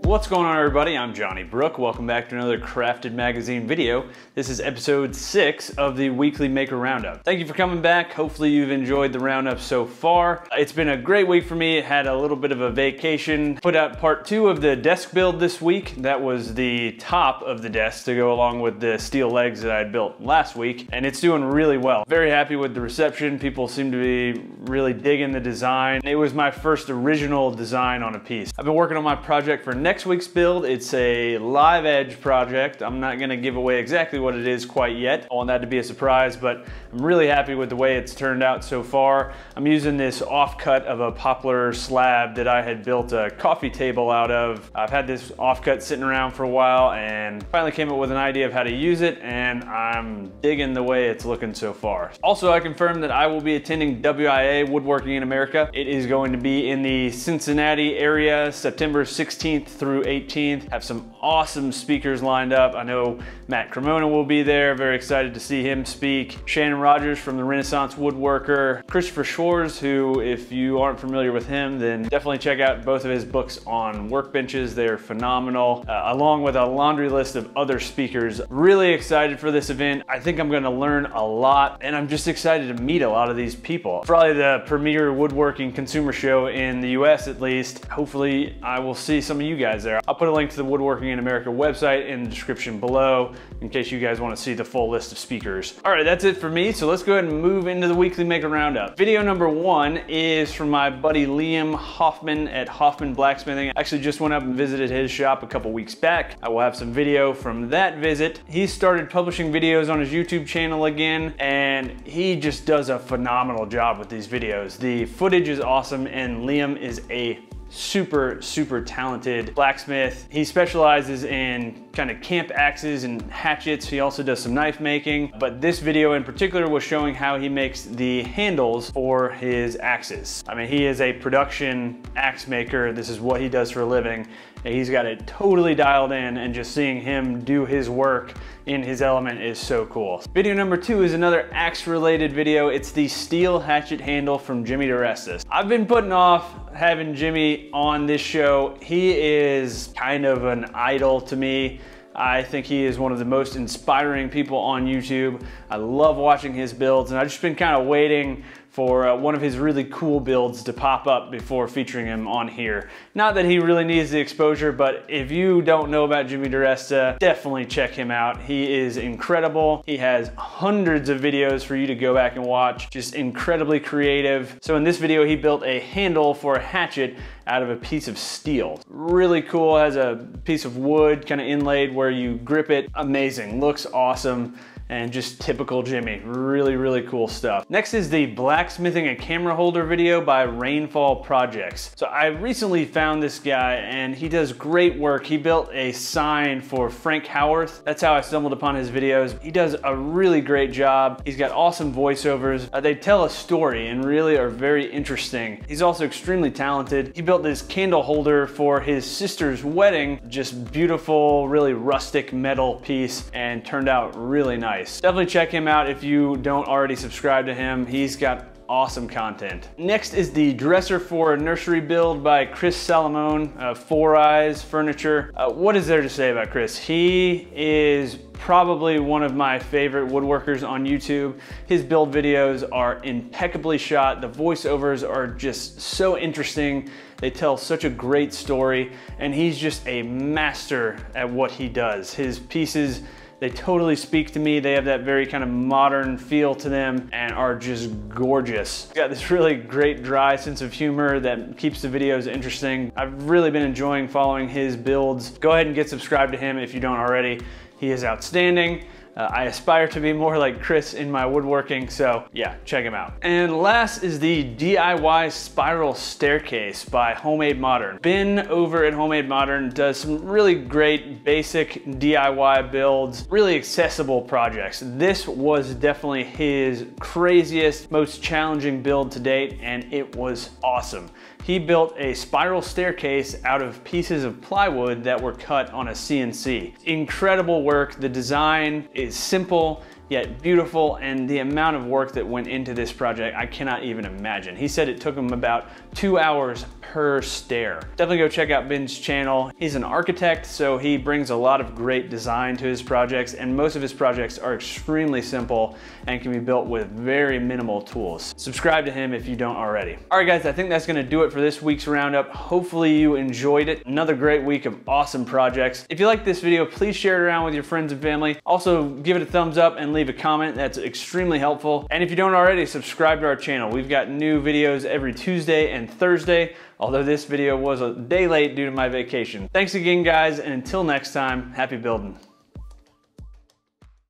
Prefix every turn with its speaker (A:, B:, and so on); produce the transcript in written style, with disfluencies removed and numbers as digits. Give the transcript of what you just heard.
A: What's going on, everybody? I'm Johnny Brooke. Welcome back to another Crafted Magazine video. This is episode 6 of the weekly Maker Roundup. Thank you for coming back. Hopefully you've enjoyed the roundup so far. It's been a great week for me. Had a little bit of a vacation. Put out part 2 of the desk build this week. That was the top of the desk to go along with the steel legs that I had built last week, and it's doing really well. Very happy with the reception. People seem to be really digging the design. It was my first original design on a piece. I've been working on my project for next week's build. It's a live edge project. I'm not gonna give away exactly what it is quite yet. I want that to be a surprise, but I'm really happy with the way it's turned out so far. I'm using this offcut of a poplar slab that I had built a coffee table out of. I've had this offcut sitting around for a while and finally came up with an idea of how to use it, and I'm digging the way it's looking so far. Also, I confirmed that I will be attending WIA, Woodworking in America. It is going to be in the Cincinnati area, September 16th through 18th. Have some awesome speakers lined up. I know Matt Cremona will be there. Very excited to see him speak. Shannon Rogers from the Renaissance Woodworker. Christopher Shores, who, if you aren't familiar with him, then definitely check out both of his books on workbenches. They're phenomenal, along with a laundry list of other speakers. Really excited for this event. I think I'm gonna learn a lot, and I'm just excited to meet a lot of these people. Probably the premier woodworking consumer show in the US, at least. Hopefully I will see some of you guys there. I'll put a link to the Woodworking in America website in the description below in case you guys want to see the full list of speakers. All right, that's it for me. So let's go ahead and move into the weekly Maker Roundup. Video number 1 is from my buddy Liam Hoffman at Hoffman Blacksmithing. I actually just went up and visited his shop a couple weeks back. I will have some video from that visit. He started publishing videos on his YouTube channel again, and he just does a phenomenal job with these videos. The footage is awesome, and Liam is a super talented blacksmith. He specializes in kind of camp axes and hatchets. He also does some knife making, but this video in particular was showing how he makes the handles for his axes. I mean, he is a production axe maker. This is what he does for a living. He's got it totally dialed in, and just seeing him do his work in his element is so cool. Video number 2 is another axe related video. It's the steel hatchet handle from Jimmy Diresta. I've been putting off having Jimmy on this show. He is kind of an idol to me. I think he is one of the most inspiring people on YouTube. I love watching his builds, and I've just been kind of waiting for one of his really cool builds to pop up before featuring him on here. Not that he really needs the exposure, but if you don't know about Jimmy Diresta, definitely check him out. He is incredible. He has hundreds of videos for you to go back and watch. Just incredibly creative. So in this video, he built a handle for a hatchet out of a piece of steel. Really cool, has a piece of wood kind of inlaid where you grip it. Amazing, looks awesome. And just typical Jimmy. Really cool stuff. Next is the blacksmithing a camera holder video by Rainfall Projects. So I recently found this guy, and he does great work. He built a sign for Frank Howarth. That's how I stumbled upon his videos. He does a really great job. He's got awesome voiceovers. They tell a story and really are very interesting. He's also extremely talented. He built this candle holder for his sister's wedding. Just beautiful, really rustic metal piece, and turned out really nice. Definitely check him out if you don't already subscribe to him. He's got awesome content. Next is the dresser for a nursery build by Chris Salomone, 4 Eyes Furniture. What is there to say about Chris? He is probably one of my favorite woodworkers on YouTube. His build videos are impeccably shot. The voiceovers are just so interesting. They tell such a great story, and he's just a master at what he does. His pieces, they totally speak to me. They have that very kind of modern feel to them and are just gorgeous. He's got this really great dry sense of humor that keeps the videos interesting. I've really been enjoying following his builds. Go ahead and get subscribed to him if you don't already. He is outstanding. I aspire to be more like Chris in my woodworking, so yeah, check him out. And last is the DIY spiral staircase by HomeMadeModern. Ben over at HomeMadeModern does some really great basic DIY builds, really accessible projects. This was definitely his craziest, most challenging build to date, and it was awesome. He built a spiral staircase out of pieces of plywood that were cut on a CNC. Incredible work. The design is simple. yet beautiful, and the amount of work that went into this project, I cannot even imagine. He said it took him about 2 hours per stair. Definitely go check out Ben's channel. He's an architect, so he brings a lot of great design to his projects, and most of his projects are extremely simple and can be built with very minimal tools. Subscribe to him if you don't already. All right, guys, I think that's gonna do it for this week's roundup. Hopefully you enjoyed it. Another great week of awesome projects. If you like this video, please share it around with your friends and family. Also, give it a thumbs up and leave a comment. That's extremely helpful. And if you don't already, subscribe to our channel. We've got new videos every Tuesday and Thursday, although this video was a day late due to my vacation. Thanks again, guys, and until next time, happy building.